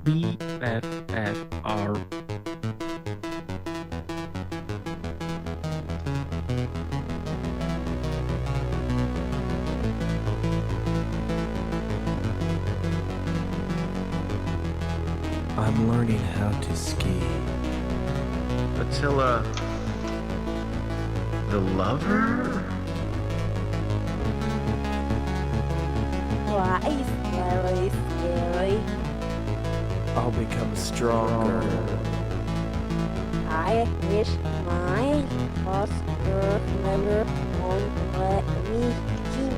BFFR. I'm learning how to ski. Attila, the lover? Why is very scary? I'll become stronger. I wish my foster never won't let me keep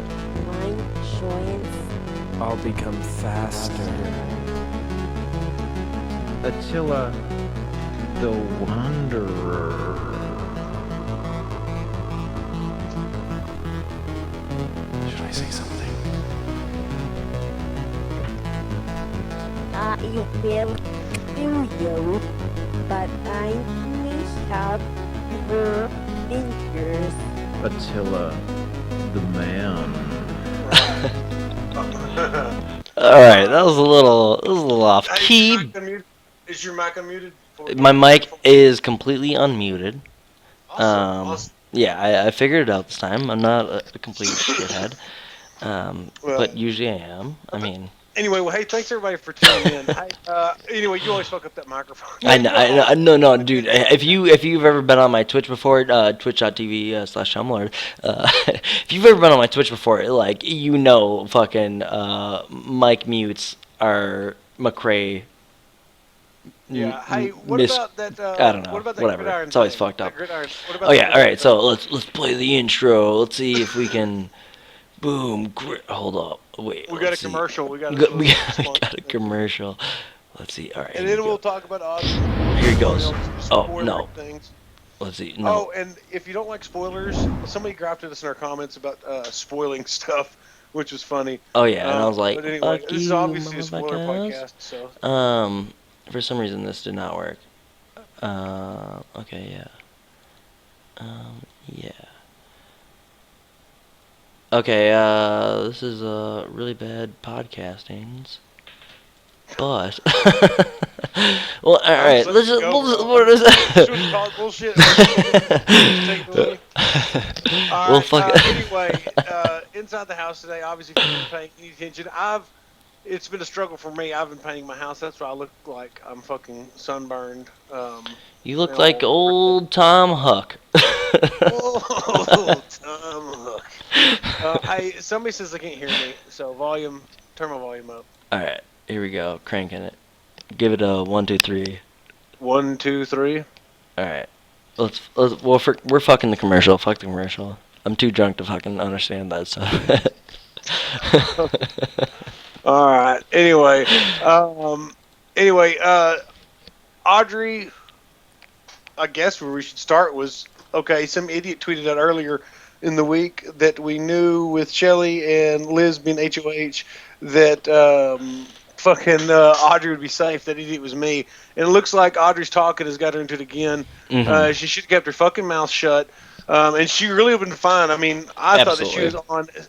my insurance. I'll become faster. Attila, the wanderer. Should I say something? I will kill you, but I may have your fingers. Attila, the man. All right, that was a little off key. Is your mic unmuted? My mic is completely unmuted. Awesome. Yeah, I figured it out this time. I'm not a complete shithead. But usually I am. I mean. Anyway, well, hey, thanks everybody for tuning in. Anyway, you always fuck up that microphone. I know, no, dude. If you've ever been on my Twitch before, twitch.tv/Shumlord, if you've ever been on my Twitch before, like fucking mic mutes are McCrae. Yeah. Hey, what about that? I don't know. What about that Whatever. gridiron It's always thing? fucked up. What about Oh yeah. that All right. So gridiron? let's play the intro. Let's see if we can. Boom. Hold up. Wait. We got a commercial. We got a commercial. Let's see. All right. And then we'll talk about Audrey. Here it goes. Oh, Spoiler no. Things. Let's see. No. Oh, and if you don't like spoilers, somebody grafted us in our comments about spoiling stuff, which was funny. Oh yeah, and I was like, but anyway, fuck this is you, obviously a spoiler motherfuckers. podcast, so. For some reason this did not work. Okay, yeah. Yeah. Okay, this is really bad podcasting. But well, all right. Let's just. What is that? Bullshit. Well, fuck it. Anyway, inside the house today. Obviously, if you've been paying any attention, it's been a struggle for me. I've been painting my house. That's why I look like I'm fucking sunburned. You look like old Tom Huck. Old Tom Huck. Hey, somebody says they can't hear me, so turn my volume up. All right, here we go. Cranking it. Give it a 1, 2, 3. 1, 2, 3. All right. We're fucking the commercial. Fuck the commercial. I'm too drunk to fucking understand that stuff. All right. Anyway, Audrey, I guess where we should start was, okay, some idiot tweeted out earlier in the week that we knew with Shelly and Liz being HOH that fucking Audrey would be safe. That idiot was me. And it looks like Audrey's talking has got her into it again. Mm-hmm. She should have kept her fucking mouth shut. And she really would have been fine. I mean, I thought that she was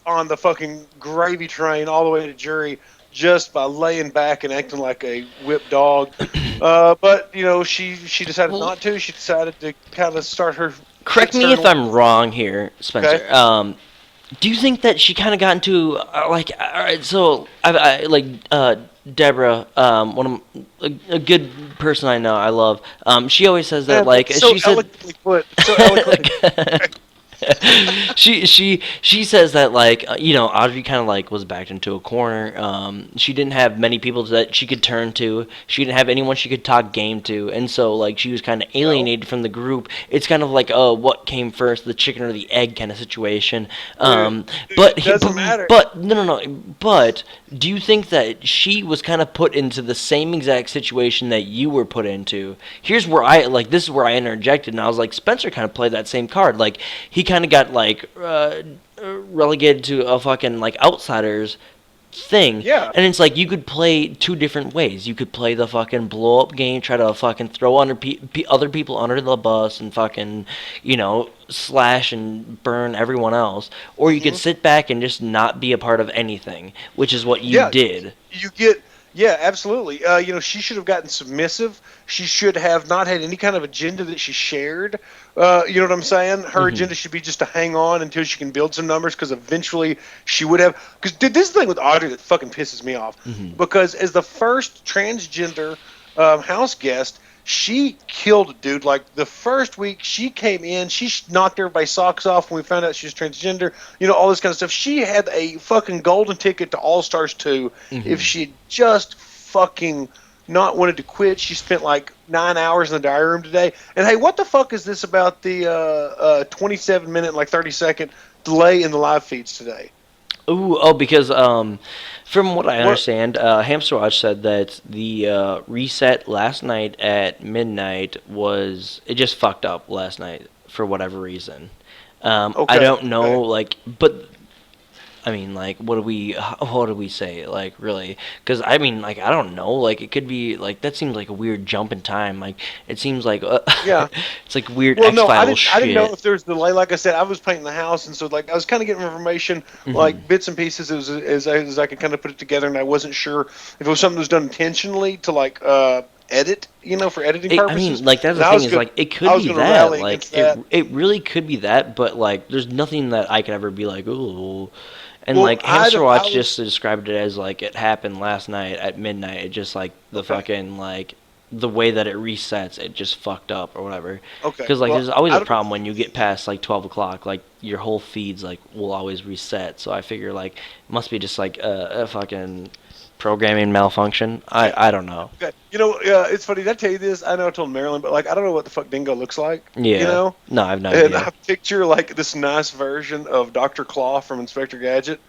on the fucking gravy train all the way to jury just by laying back and acting like a whipped dog. But, she decided not to. She decided to kind of start her... Correct me if I'm wrong here, Spencer. Okay. Do you think that she kind of got into, all right, so, Deborah, a good person I know, I love, she always says that, so she eloquently put. So eloquently. she says that Audrey kind of was backed into a corner. She didn't have many people that she could turn to. She didn't have anyone she could talk game to, and so she was kind of alienated from the group. It's kind of what came first, the chicken or the egg kind of situation. But it doesn't matter. But no. But do you think that she was kind of put into the same exact situation that you were put into? Here's where this is where I interjected, and I was like, Spencer kind of played that same card. He kind of got relegated to a fucking outsiders thing. Yeah. And it's like you could play two different ways. You could play the fucking blow up game, try to fucking throw under other people under the bus and fucking, slash and burn everyone else, or you could sit back and just not be a part of anything, which is what you did. You get. Yeah, absolutely. She should have gotten submissive. She should have not had any kind of agenda that she shared. You know what I'm saying? Her agenda should be just to hang on until she can build some numbers, because eventually she would have. Because this is the thing with Audrey that fucking pisses me off. Because as the first transgender house guest, she killed a dude. Like, the first week she came in, she knocked everybody's socks off when we found out she was transgender. All this kind of stuff. She had a fucking golden ticket to All Stars 2 if she just fucking not wanted to quit. She spent like 9 hours in the diary room today. And hey, what the fuck is this about the 27 minute and like 30-second delay in the live feeds today? Because from what I understand, Hamster Watch said that the reset last night at midnight it just fucked up last night for whatever reason. I don't know, but I mean, what do we say, really? Because, I mean, I don't know, it could be, that seems like a weird jump in time, it seems like, yeah, it's like weird X-Files shit. I didn't know if there was a delay. Like I said, I was painting the house, and so, I was kind of getting information, bits and pieces as I could kind of put it together, and I wasn't sure if it was something that was done intentionally to, edit, for editing purposes. I mean, that's the thing is, it could be that, it really could be that, but, there's nothing that I could ever be like, ooh. And, Hamster Watch just described it as, it happened last night at midnight. It just, the fucking, the way that it resets, it just fucked up or whatever. Okay. Because, there's always a problem when you get past, 12 o'clock. Your whole feeds, will always reset. So I figure, it must be just, a fucking programming malfunction. I don't know. Okay. It's funny. Did I tell you this? I know I told Marilyn, but, I don't know what the fuck Dingo looks like. Yeah. No, I've no idea. And I picture, this nice version of Dr. Claw from Inspector Gadget.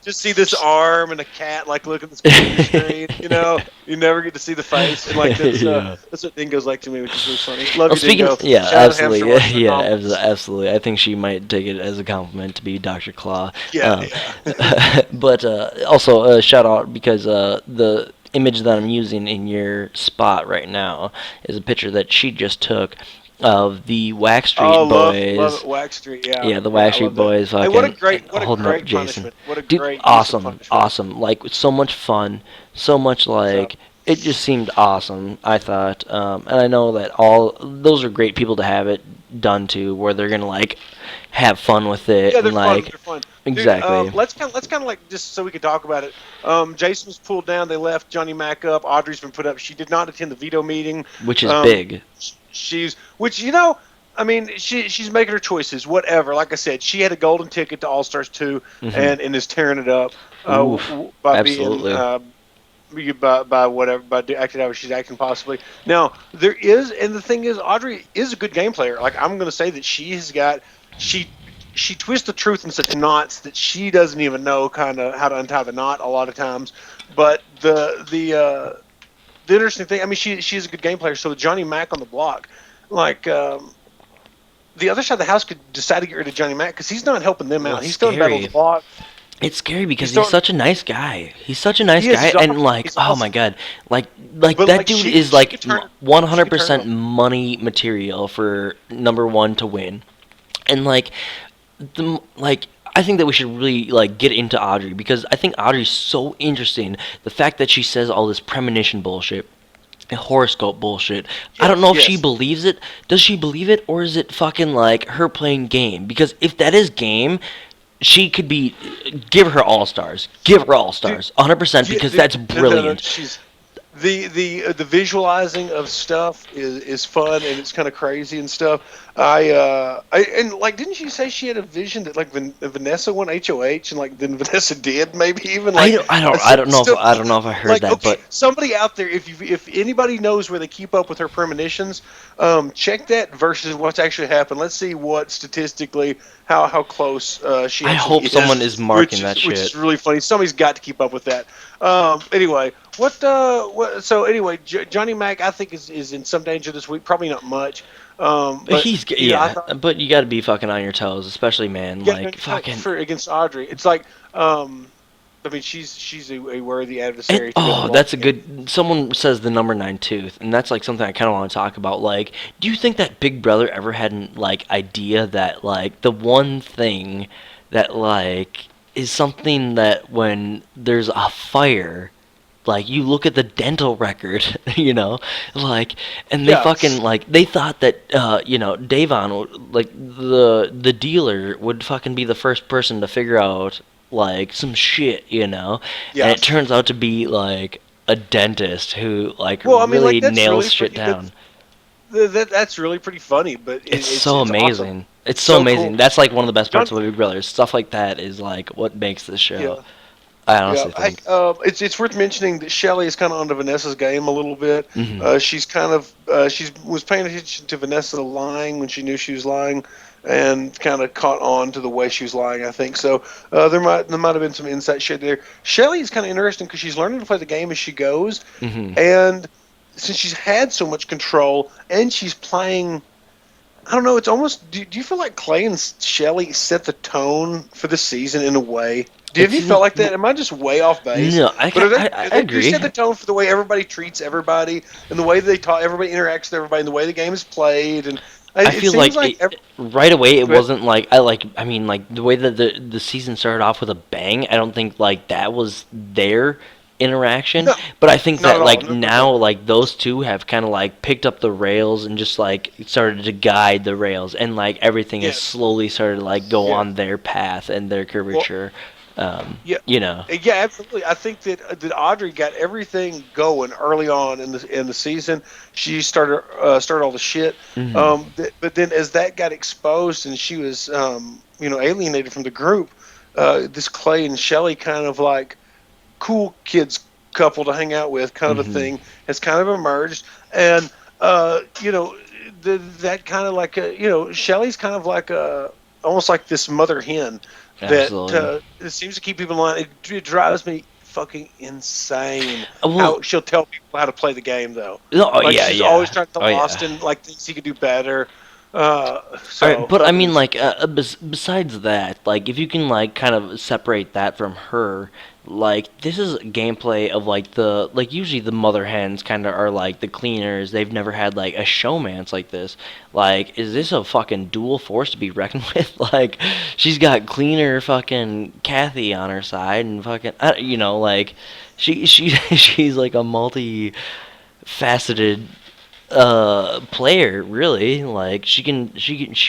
Just see this arm and a cat, look at this computer screen, you never get to see the face. And, that's what Dingo's like to me, which is really funny. Love you, Dingo. Yeah, absolutely. Absolutely. I think she might take it as a compliment to be Dr. Claw. Yeah. But also, shout out, because the image that I'm using in your spot right now is a picture that she just took of the Wax Street Boys. Love it, Wax Street, yeah. Yeah, the Wax Street Boys fucking what a great Jason. Punishment. What a Dude, great awesome. So much fun, so much it just seemed awesome, I thought. And I know that those are great people to have it done to, where they're gonna have fun with it. Yeah, they're fun. Exactly. Dude, let's kind of just so we can talk about it. Jason was pulled down. They left Johnny Mac up. Audrey's been put up. She did not attend the veto meeting, which is big. She's making her choices. Whatever. Like I said, she had a golden ticket to All Stars 2, and is tearing it up by absolutely. By acting out she's acting possibly. Now there is, and the thing is, Audrey is a good game player. I'm going to say that she twists the truth in such knots that she doesn't even know kind of how to untie the knot a lot of times. But the interesting thing, she's a good game player. So with Johnny Mac on the block, the other side of the house could decide to get rid of Johnny Mac because he's not helping them out. He's still in battle the block. It's scary because he's such a nice guy. He's such a nice guy, and oh my god, that dude is 100% money material for number one to win, and I think that we should really get into Audrey, because I think Audrey's so interesting. The fact that she says all this premonition bullshit, horoscope bullshit. I don't know if she believes it. Does she believe it, or is it fucking her playing game? Because if that is game, she could be. Give her all stars. Give her all stars. 100%, because that's brilliant. She's the visualizing of stuff is fun, and it's kind of crazy and stuff. Didn't she say she had a vision that Vanessa won HOH, and then Vanessa did maybe even I don't know if I heard that, okay, but somebody out there, if anybody knows where they keep up with her premonitions, check that versus what's actually happened. Let's see what statistically how close she. I hope someone is marking that shit, which is really funny. Somebody's got to keep up with that. Anyway, What? So anyway, Johnny Mac, I think is in some danger this week. Probably not much. But I thought But you got to be fucking on your toes, especially man. yeah, Like fucking. for against Audrey, it's like I mean, she's a worthy adversary. And, To be able to that's a walk good. Someone says the number 9 tooth, and that's like something I kind of want to talk about. Like, do you think that Big Brother ever had an like idea that like the one thing that like is something that when there's a fire, like you look at the dental record, like, and they Yeah. fucking like they thought that Davon, like the dealer, would fucking be the first person to figure out like some shit, and Yeah. it turns out to be like a dentist who like Well, I mean, really like, that's nails really shit pretty- down. That's really pretty funny, but It's so it's amazing. awesome. It's so So amazing. cool. That's like one of the best parts John- of Big Brother. Stuff like that is like what makes this show. Yeah. I honestly Yeah, think. it's worth mentioning that Shelley is kind of onto Vanessa's game a little bit. Mhm. She's kind of she was paying attention to Vanessa lying when she knew she was lying, and kind of caught on to the way she was lying. I think so. There might have been some insight shit there. Shelley is kind of interesting because she's learning to play the game as she goes, Mhm. and since she's had so much control and she's playing. I don't know. It's almost. Do you feel like Clay and Shelley set the tone for the season in a way? Have you felt like that? Am I just way off base? No, I They agree. set the tone for the way everybody treats everybody, and the way they talk, everybody interacts with everybody, and the way the game is played. And I it feel seems like every- right away it Go ahead. wasn't like I mean like the way that the season started off with a bang. I don't think like that was their interaction, No, but I think not that at all. like No, no, now like those two have kind of like picked up the rails and just like started to guide the rails, and like everything has Yes. slowly started to like go Yeah. on their path and their curvature. Yeah. Yeah. Yeah, absolutely. I think that Audrey got everything going early on in the season. She started all the shit. Mhm. But then as that got exposed and she was alienated from the group, this Clay and Shelley kind of like cool kids couple to hang out with kind of Mhm. a thing has kind of emerged, and that kind of like Shelley's kind of like almost like this mother hen Absolutely. that it seems to keep people in line. It drives me fucking insane Well- how she'll tell people how to play the game though. No, oh, Like yeah, she's yeah. always trying to tell Oh, yeah. Austin like things he could do better. So, Alright, but I mean, like, besides that, like, if you can, like, kind of separate that from her, like, this is gameplay of, like, usually the mother hens kind of are, like, the cleaners. They've never had, like, a showmance like this. Like, is this a fucking dual force to be reckoned with? Like, she's got cleaner fucking Kathy on her side, and fucking, like, she's, like, a multi-faceted player, really. Like she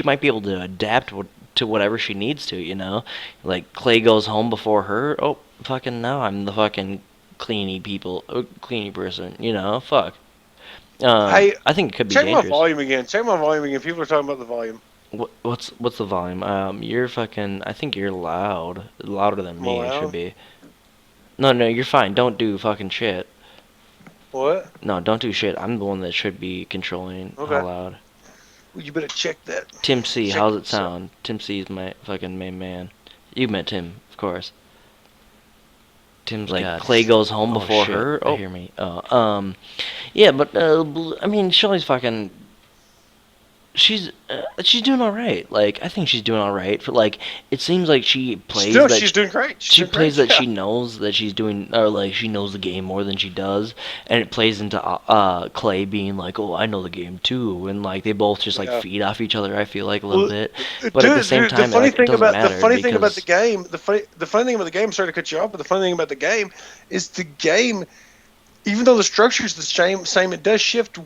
might be able to adapt to whatever she needs to. Like Clay goes home before her. Oh, fucking no, I'm the fucking cleany person. Fuck. Hey, I think it could be check dangerous. my volume again. Check my volume again. People are talking about the volume. What's the volume? You're fucking. I think you're louder than me. It Loud? should be. No, you're fine. Don't do fucking shit. What? No, don't do shit. I'm the one that should be controlling Okay. how loud. Well, you better check that. Tim C, Check how's it yourself. sound? Tim C is my fucking main man. You met Tim, of course. Tim's like God. Clay goes home Oh, before shit. her. Oh. Hear me. Yeah, but I mean, Shelley's fucking. She's doing all right. Like I think she's doing all right. For like, it seems like she plays No, that she's doing great. She's she doing plays great. that Yeah. she knows that she's doing, or like she knows the game more than she does, and it plays into Clay being like, oh, I know the game too, and like they both just like Yeah. feed off each other. I feel like a little Well, bit, but at the same time, the funny it thing doesn't about matter the funny thing about the because- game, the funny thing about the game. Sorry to cut you off, but the funny thing about the game is the game. Even though the structure is the same, it does shift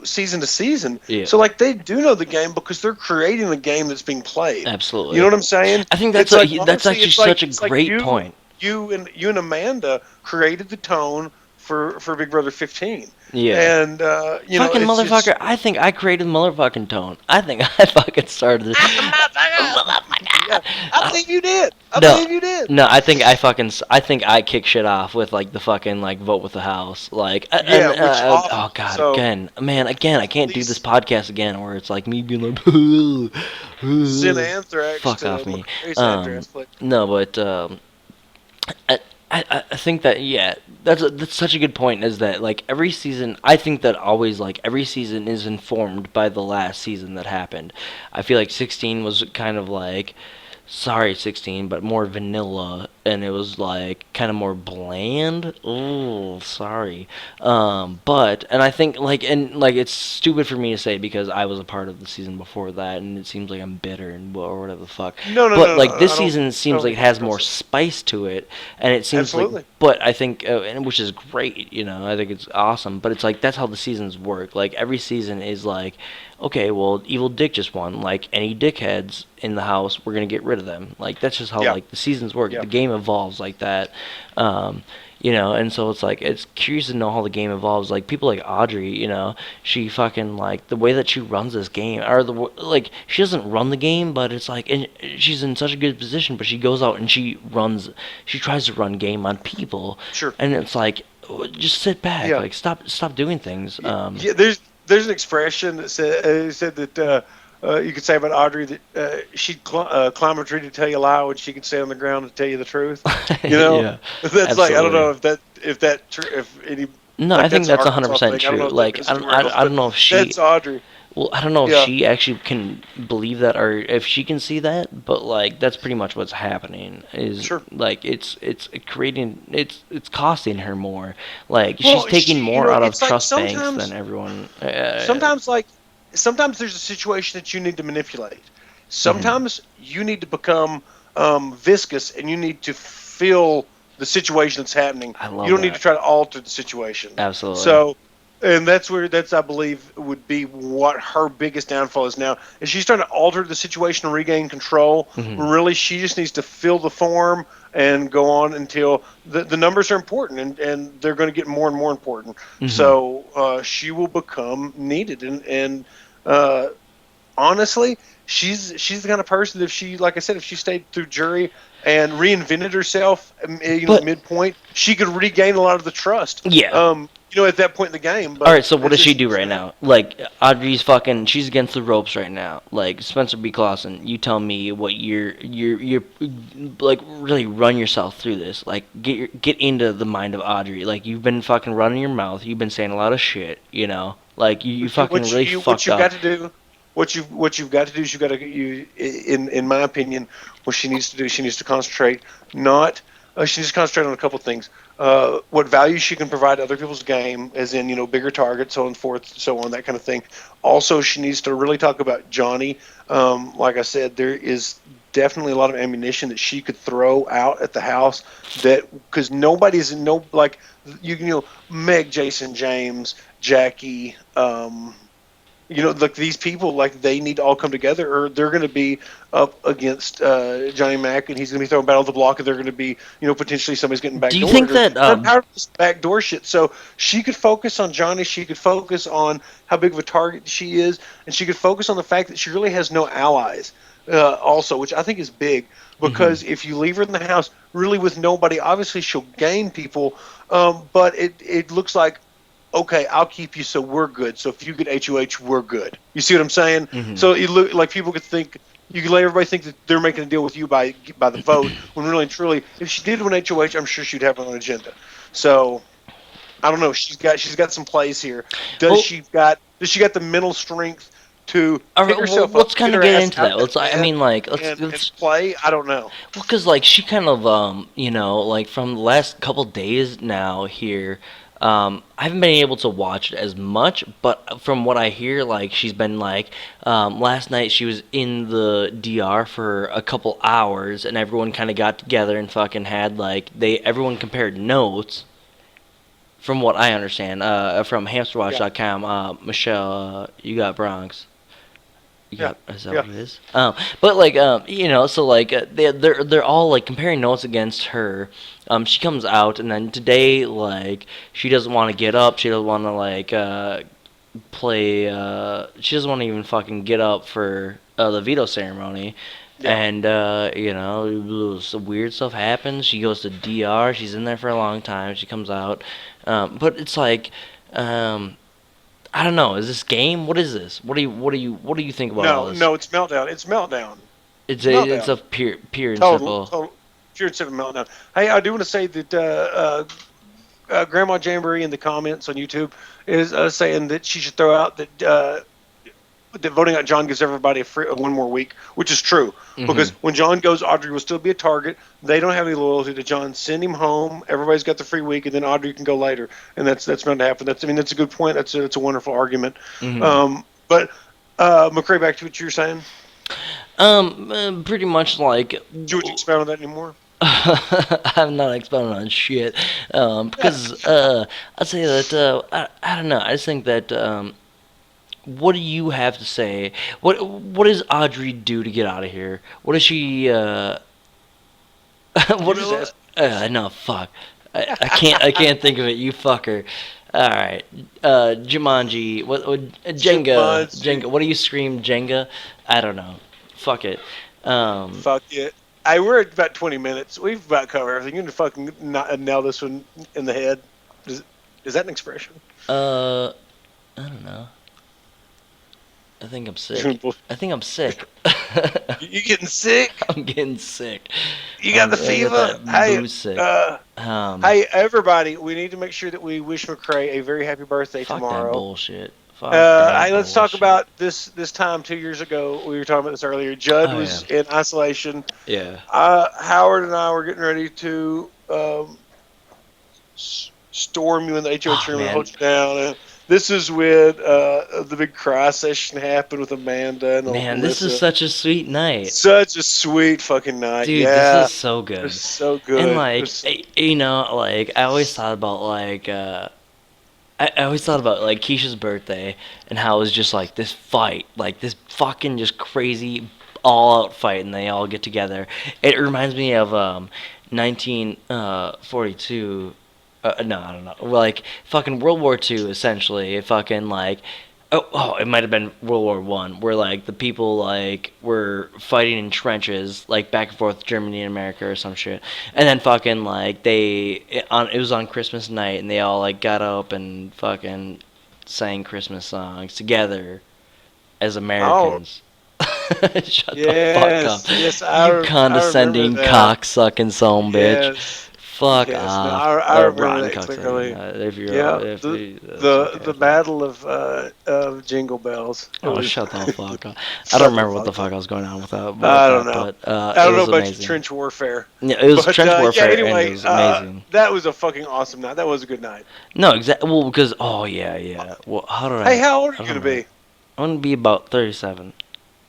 season to season. Yeah. So like they do know the game because they're creating the game that's being played. Absolutely. You know what I'm saying? I think that's It's like, that's honestly, actually it's like- such it's a like great point. You and Amanda created the tone for Big Brother 15. Yeah. And Fucking it's motherfucker! just- I think I created the motherfucking tone. I think I fucking started this. yeah, I believe you did. I No. believe you did. No, I think I kick shit off with like the fucking like vote with the house. Like, Yeah, which awful. oh god, So- again, I can't do Please. this podcast again where it's like me being like, Zen Anthrax. Fuck to off me. McCrae's Anthrax play. No, but I think that that's such a good point. Is that like every season? I think that always like every season is informed by the last season that happened. I feel like 16 was kind of like, sorry 16, but more vanilla, and it was like kind of more bland. Oh, sorry. But and I think like it's stupid for me to say because I was a part of the season before that, and it seems like I'm bitter and or whatever the fuck. No, no, But no, like no. this I don't. season seems like it has more spice to it, and it seems like. Absolutely. But I think, and which is great, you know. I think it's awesome. But it's like that's how the seasons work. Like every season is like, okay, well, Evil Dick just won. Like any dickheads in the house, we're gonna get rid of them. Like that's just how Yeah. like the seasons work. Yeah. The game evolves like that. You know, and so it's like it's curious to know how the game evolves. Like people like Audrey, you know, she fucking like the way that she runs this game, or like she doesn't run the game, but it's like and she's in such a good position, but she goes out and she tries to run game on people, Sure. and it's like just sit back, Yeah. like stop doing things. Yeah, there's an expression that said that you could say about Audrey that she'd climb a tree to tell you a lie when she could stay on the ground to tell you the truth. You know, Yeah, that's like I don't know absolutely. if any. No, Like I think that's that's an Arkansas 100% thing. I don't know true. if that Like goes I, anywhere else, I don't but know if she. that's Audrey. Well, I don't know if Yeah. she actually can believe that or if she can see that, but like that's pretty much what's happening. Is Sure. like it's creating it's costing her more. Like Well, she's taking more out of it's like trust banks sometimes than everyone. sometimes there's a situation that you need to manipulate. Mm-hmm. Sometimes you need to become viscous and you need to feel the situation that's happening. I love You don't need that. to try to alter the situation. Absolutely. So, and that's I believe would be what her biggest downfall is now. Is she's trying to alter the situation and regain control. Mhm. When really, she just needs to fill the form and go on until the numbers are important and they're going to get more and more important. Mhm. So she will become needed and honestly, she's the kind of person that if she, like I said, if she stayed through jury and reinvented herself, But- at midpoint, she could regain a lot of the trust. Yeah. At that point in the game. But All right, so what does it's she just- do right now? Like Audrey's fucking, she's against the ropes right now. Like Spencer B. Clausen, you tell me what you're like really run yourself through this. Like get into the mind of Audrey. Like you've been fucking running your mouth. You've been saying a lot of shit. You know, like you fucking really what fucked you've up. got to do. What you've got to do is in my opinion, what she needs to do, she needs to concentrate not. She needs to concentrate on a couple things. What value she can provide to other people's game, as in bigger targets, so on and forth, so on, that kind of thing. Also, she needs to really talk about Johnny. Like I said, there is definitely a lot of ammunition that she could throw out at the house that because nobody's like Meg, Jason, James, Jackie. Like these people, like they need to all come together, or they're going to be up against Johnny Mac, and he's going to be throwing battle of the block, and they're going to be, potentially somebody's getting backdoored. Do you think that tired of this backdoor shit? So she could focus on Johnny. She could focus on how big of a target she is, and she could focus on the fact that she really has no allies. Also, which I think is big, because if you leave her in the house really with nobody, obviously she'll gain people, but it looks like. Okay, I'll keep you so we're good. So if you get HOH, we're good. You see what I'm saying? Mm-hmm. So you look like people could think, you can let everybody think that they're making a deal with you by the vote, when really and truly, if she did win HOH, I'm sure she'd have her own agenda. So I don't know. She's got some plays here. Does she got the mental strength to pick herself up? Let's kind of her get ass into out that. of Let's. I bed mean, like, and let's play. I don't know. Well, cause like she kind of like from the last couple days now here, I haven't been able to watch it as much, but from what I hear, like she's been like, last night she was in the DR for a couple hours, and everyone kind of got together and fucking had like everyone compared notes. From what I understand, from hamsterwatch.com, Michelle, you got Bronx. Yeah, is that what it is? But like, so like they're all like comparing notes against her. She comes out, and then today, like, she doesn't want to get up. She doesn't want to like play. She doesn't want to even fucking get up for the veto ceremony. Yeah. And some weird stuff happens. She goes to DR. She's in there for a long time. She comes out, but it's like. I don't know. Is this game? What is this? What do you think about all this? No, it's meltdown. It's meltdown. It's meltdown. a pure and Total, simple. total, you're instead of meltdown. Hey, I do want to say that Grandma Jamboree in the comments on YouTube is saying that she should throw out that voting out John gives everybody one more week, which is true. Because when John goes, Audrey will still be a target. They don't have any loyalty to John. Send him home. Everybody's got the free week, and then Audrey can go later. And that's not to happen. That's a good point. That's a wonderful argument. But McCrae, back to what you were saying. Pretty much like. Do you expound on that anymore? I'm not expounding on shit. Because I'd say that I don't know. I just think that. What do you have to say? What does Audrey do to get out of here? What does she? No, fuck. I can't think of it. You fucker. All right, Jumanji. What Jenga? Jenga. What do you scream? Jenga? I don't know. Fuck it. Fuck it. We're at about 20 minutes. We've about covered everything. You can fucking nail this one in the head. Is that an expression? I don't know. I think I'm sick. You getting sick? I'm getting sick. You got the fever? Hey, everybody, we need to make sure that we wish McCrae a very happy birthday tomorrow. That bullshit. Hey, let's talk about this time 2 years ago. We were talking about this earlier. Judd was in isolation. Yeah. Howard and I were getting ready to storm you in the HOH room and hold you down. This is when the big cry session happened with Amanda and Man, Alyssa. this is such a sweet night. Such a sweet fucking night. Dude, yeah. this is so good. It's so good. And I always thought about I always thought about Keisha's birthday and how it was just this fight, this fucking just crazy all out fight, and they all get together. It reminds me of 1942. No, I don't know. Fucking World War II, essentially. Fucking it might have been World War One, where the people were fighting in trenches, back and forth, Germany and America or some shit. And then fucking it was on Christmas night, and they all got up and fucking sang Christmas songs together as Americans. Shut the fuck up. Yes, you condescending cocksucking son bitch. Yes. Fuck yes, off. No, I remember that clearly. The battle of Jingle Bells. Shut the fuck up. I don't remember what the fuck I was going on with that. I don't know. But, I don't know about trench warfare. Yeah, it was trench warfare. Anyway, and it was amazing. That was a fucking awesome night. That was a good night. No, exactly. Well, because yeah. Well, how old are you gonna be? I'm gonna be about 37.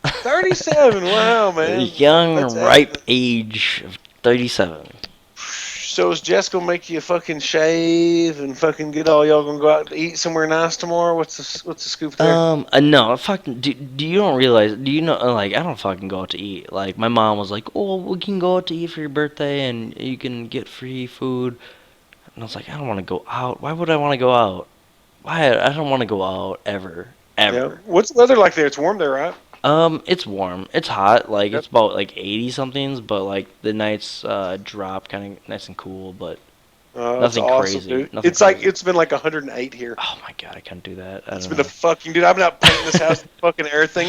37. Wow, man. Young, ripe age of 37. So is Jess gonna make you fucking shave and fucking get all y'all gonna go out to eat somewhere nice tomorrow? What's the scoop there? No, fucking. Do you don't realize? Do you know? I don't fucking go out to eat. My mom was like, "Oh, we can go out to eat for your birthday, and you can get free food." And I was like, "I don't want to go out. Why would I want to go out? Why? I don't want to go out ever." Yeah. What's the weather like there? It's warm there, right? It's warm. It's hot. It's about 80 somethings, but the nights drop kind of nice and cool, but nothing awesome, crazy. Dude. Nothing it's crazy. it's been 108 here. Oh my god, I can't do that. It's been a fucking dude. I've been out painting this house, fucking everything.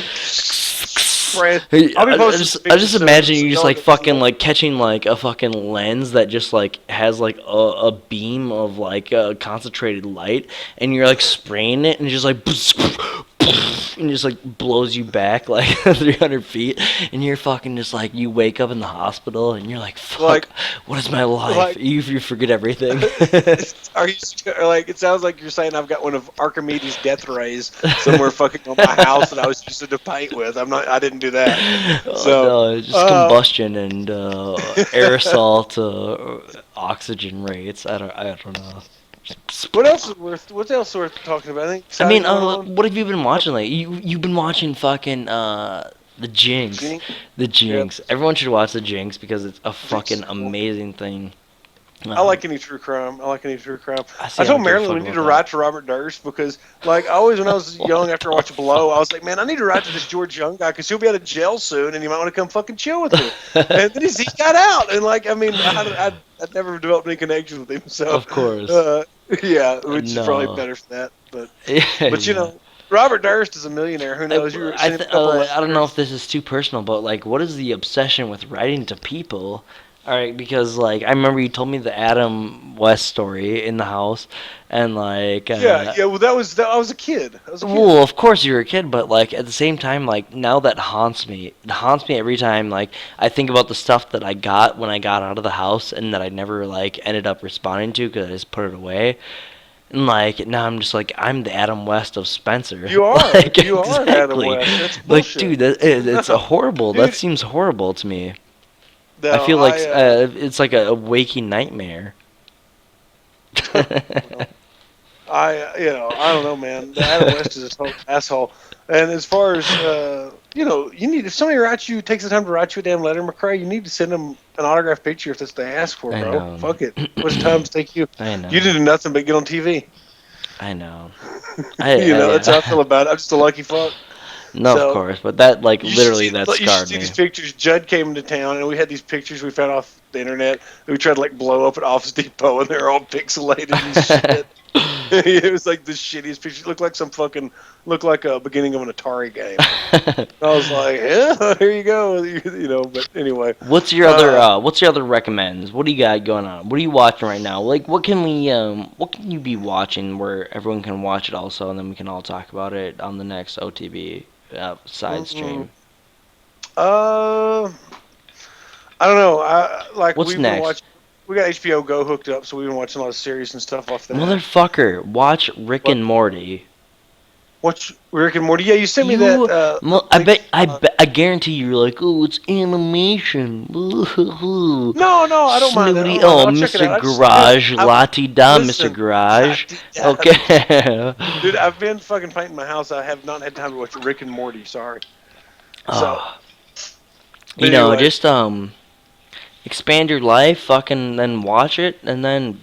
Hey, I just imagine you just fucking catching a fucking lens that just has a beam of concentrated light, and you're spraying it and it just and just blows you back 300 feet, and you're fucking just you wake up in the hospital and you're fuck, what is my life? You forget everything. Are you it sounds like you're saying I've got one of Archimedes' death rays somewhere fucking on my house that I was using to paint with. I didn't do that. No, it's just combustion and aerosol to oxygen rates. I don't know. What else is worth talking about? I mean, what have you been watching lately? You've been watching fucking the Jinx. The Jinx. Yep. Everyone should watch the Jinx because it's a fucking amazing thing. I like any true crime. I told Marilyn we need to write to Robert Durst because, always when I was young, after I watched Blow, I was like, man, I need to write to this George Young guy because he'll be out of jail soon and he might want to come fucking chill with me. And then he got out, and I'd never developed any connections with him. So of course, which is probably better for that. But you know, Robert Durst is a millionaire. Who knows? I don't know if this is too personal, but what is the obsession with writing to people? All right, because like I remember you told me the Adam West story in the house, and like Yeah. Well, I was a kid. well, of course you were a kid, but like at the same time, like now that haunts me. It haunts me every time. Like I think about the stuff that I got when I got out of the house, and that I never like ended up responding to because I just put it away. And like now I'm just like I'm the Adam West of Spencer. You are. Like, You are Adam exactly. West. That's Like, bullshit. dude, it's a horrible. Dude. That seems horrible to me. No, I feel like I, it's like a waking nightmare. I don't know, man. The Adam West is a total asshole. And as far as you need if somebody takes the time to write you a damn letter, McCrae, you need to send them an autographed picture if that's what they ask for, I bro. know. Fuck it. What's time to take you? I know. You did nothing but get on TV. I know. That's how I feel about it. I'm just a lucky fuck. No, So, of course, but that like You should literally see- that You should scarred see me. these pictures. Judd came into town, and we had these pictures we found off the internet that we tried to like blow up at Office Depot, and they're all pixelated and shit. It was like the shittiest picture. It looked like a beginning of an Atari game. I was like, yeah, here you go. But anyway. What's your other recommends? What do you got going on? What are you watching right now? Like what can you be watching where everyone can watch it also, and then we can all talk about it on the next OTB side stream. I don't know. What's we've next? been watching. We got HBO Go hooked up, so we've been watching a lot of series and stuff off there. Motherfucker, watch Rick and Morty. Watch Rick and Morty. Yeah, you sent me that. I guarantee you're like, oh, it's animation. No, I don't mind that. Snooty, I'll check it Mr. out. Garage, la-ti-da, Listen, Mr. Garage. la-ti-da. Okay. Dude, I've been fucking painting my house. I have not had time to watch Rick and Morty. Sorry. Anyway. Just expand your life, fucking then watch it, and then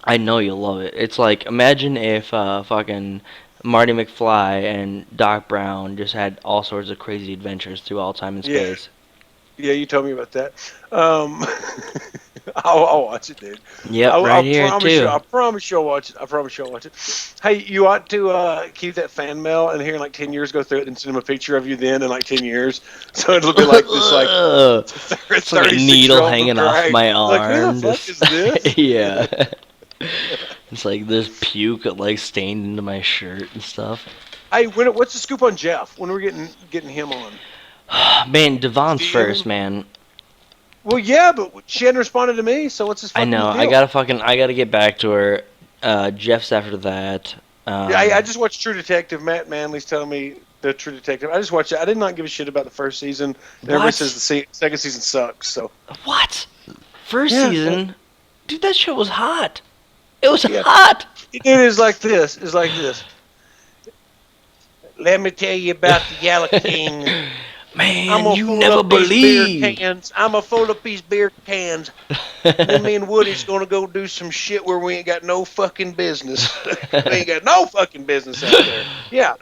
I know you'll love it. It's like imagine if fucking Marty McFly and Doc Brown just had all sorts of crazy adventures through all time and space. Yeah, you told me about that. I'll watch it, dude. Yep, right here too. I promise you'll watch it. Hey, you ought to keep that fan mail and here in like 10 years go through it and send them a picture of you then in like 10 years. So it'll be like this, like it's like a needle hanging off my arm. Like, who the fuck is this? Yeah. It's like this puke like stained into my shirt and stuff. Hey, what's the scoop on Jeff? When are we getting him on? Man, Devon's first, man. Well, yeah, but she hadn't responded to me, so what's this fucking I know. deal? I gotta get back to her. Jeff's after that. I just watched True Detective. Matt Manley's telling me the True Detective. I just watched it. I did not give a shit about the first season. Everybody says the second season sucks. So what? First season, dude, that show was hot. It was hot. It is like this. It's like this. Let me tell you about the Yellow King. Man, you never believe. I'm a full of these beer cans. And me and Woody's gonna go do some shit where we ain't got no fucking business. We ain't got no fucking business out there. Yeah,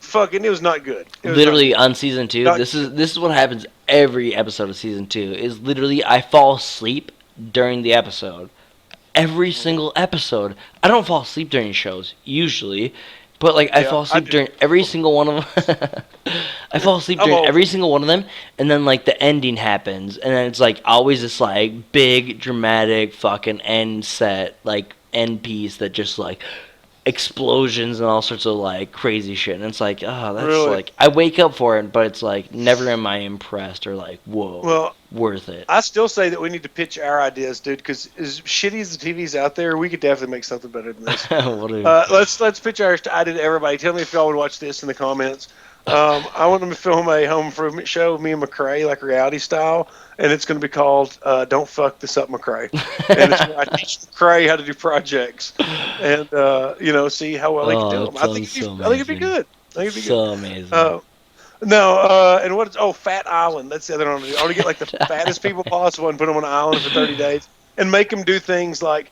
fucking, it was not good. Literally on season 2, this is what happens every episode of season 2. Is literally I fall asleep during the episode. Every single episode. I don't fall asleep during shows usually. But like I fall asleep during every single one of them. I fall asleep during every single one of them, and then like the ending happens, and then it's like always this like big dramatic fucking end piece that just like explosions and all sorts of like crazy shit, and it's like like I wake up for it, but it's like never am I impressed or like whoa, worth it. I still say that we need to pitch our ideas, dude, because as shitty as the TV's out there, we could definitely make something better than this. Let's pitch our idea to everybody. Tell me if y'all would watch this in the comments. I want them to film a home improvement show of me and McCrae, like reality style, and it's going to be called "Don't Fuck This Up, McCrae." And it's where I teach McCrae how to do projects, and see how well they can do them. I think it'd be good. Amazing. And what is Fat Island? That's the other one. I want to get like the fattest people possible and put them on an island for 30 days and make them do things like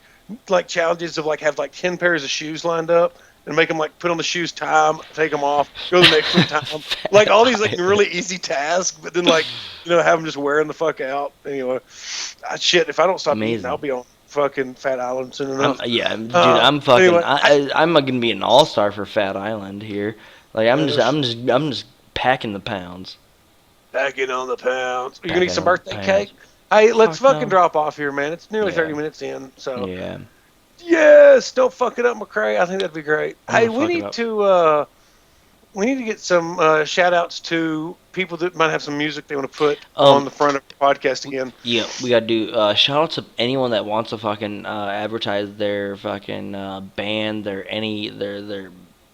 challenges of like have like 10 pairs of shoes lined up and make them like put on the shoes, time, take them off, go to the next one, time. Like all these like really easy tasks, but then like have them just wearing the fuck out. Anyway, shit. If I don't stop eating, I'll be on fucking Fat Island soon enough. Dude, I'm fucking. Anyway, I'm gonna be an all-star for Fat Island here. Like I'm just packing the pounds. Packing on the pounds. You gonna eat some birthday cake? Hey, let's Fuck fucking no. drop off here, man. It's nearly Yeah. 30 minutes in, so Yeah. yes, don't fuck it up, McCrae. I think that'd be great. I'm Hey, gonna we fuck it need up. to get some shout outs to people that might have some music they want to put on the front of the podcast again. Yeah, we gotta do shout out to anyone that wants to fucking advertise their fucking band, their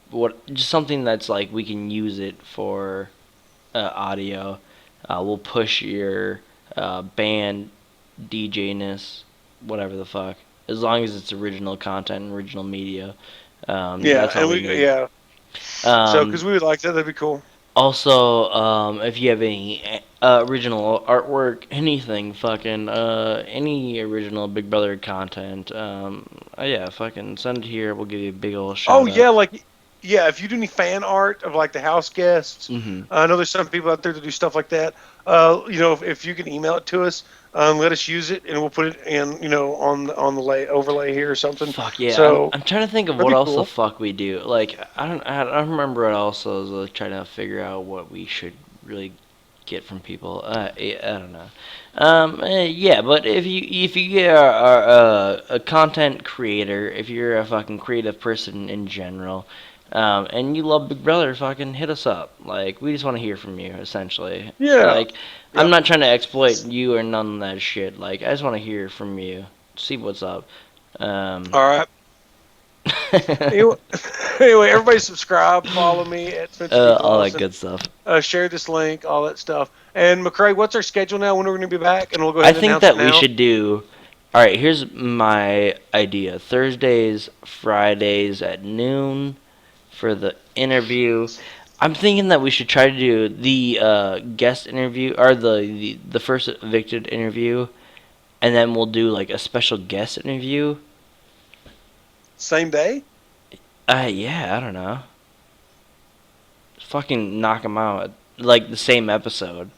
what, just something that's like we can use it for audio. We'll push your band DJ-ness, whatever the fuck, as long as it's original content and original media. Yeah, That's all and we we need. yeah. So because we would like that, that'd be cool. Also, if you have any original artwork, anything, fucking, any original Big Brother content, yeah, fucking send it here. We'll give you a big old shout Oh out. yeah, if you do any fan art of like the house guests, Mm-hmm. I know there's some people out there that do stuff like that. If you can email it to us, let us use it, and we'll put it in, on the overlay here or something. Fuck yeah! So I'm trying to think of that'd what be else cool. the fuck we do. Like I don't remember what else I was trying to figure out what we should really get from people. I don't know. Yeah, but if you are a content creator, if you're a fucking creative person in general, and you love Big Brother, fucking hit us up. Like, we just want to hear from you, essentially. Yeah. Like, I'm Yep. not trying to exploit you or none of that shit. Like, I just want to hear from you. See what's up. All right. Anyway, everybody subscribe, follow me at Spencer all that Lawson. good stuff. Share this link, all that stuff. And McCrae, what's our schedule now? When are we going to be back? And we'll go I ahead and think announce that it now. we should do. All right, here's my idea: Thursdays, Fridays at noon for the interview. I'm thinking that we should try to do the guest interview or the first evicted interview, and then we'll do like a special guest interview. Same day? Yeah, I don't know. Fucking knock them out like the same episode.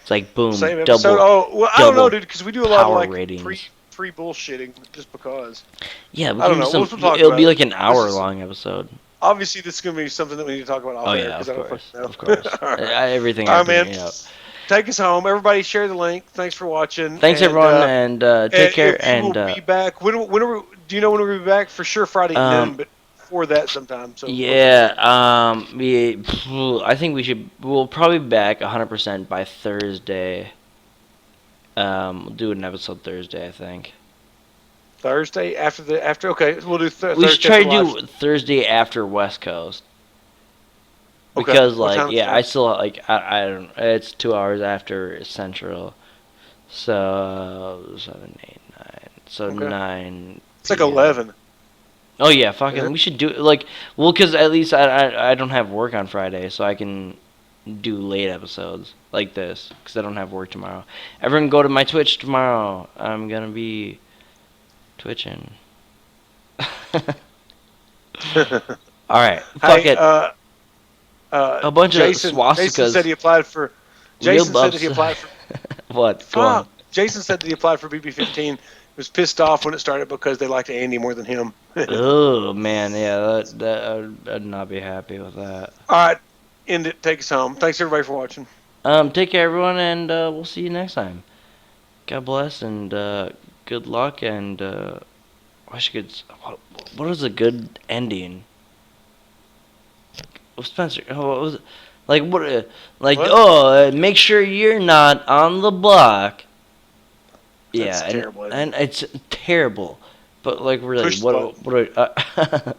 It's like boom, Same episode? double. Oh, well, I don't know, double dude, because we do a lot of power like ratings. pre bullshitting just because. Yeah, we I don't can do know. some. We'll talk It'll about be it. like an This hour is- long episode. Obviously, this is going to be something that we need to talk about off Oh air yeah, because of I don't course, fucking know. of course. All right. Everything All I right, man. bring out. Take us home. Everybody share the link. Thanks for watching. Thanks and, everyone, and take care. If we And will be back. When are we, do you know when we'll be back? For sure Friday at noon, but before that sometime. So yeah, I think we'll probably be back 100% by Thursday. We'll do an episode Thursday, I think. Thursday after. Okay, we'll do. We Thursday should try to after live. do Thursday after West Coast. Okay. Because What time like is yeah, that? I still I don't. It's 2 hours after Central, so 7, 8, 9. So Okay. 9. It's like PM. 11. Oh yeah, fucking. Is it? We should do like because at least I don't have work on Friday, so I can do late episodes like this because I don't have work tomorrow. Everyone go to my Twitch tomorrow. I'm gonna be twitching. All right, fuck Hey, it. A bunch Jason, of swastikas. Jason said he applied for. Real Jason said buffs. that he applied for. What? Go on. Fuck. Jason said that he applied for BB15. Was pissed off when it started because they liked Andy more than him. Oh man, yeah, I'd not be happy with that. All right, end it. Take us home. Thanks everybody for watching. Take care, everyone, and we'll see you next time. God bless and good luck. And what is a good ending? Oh, Spencer, what was it? Like what? What? Make sure you're not on the block. That's Yeah, terrible, isn't and it's terrible. But like really, Push the what?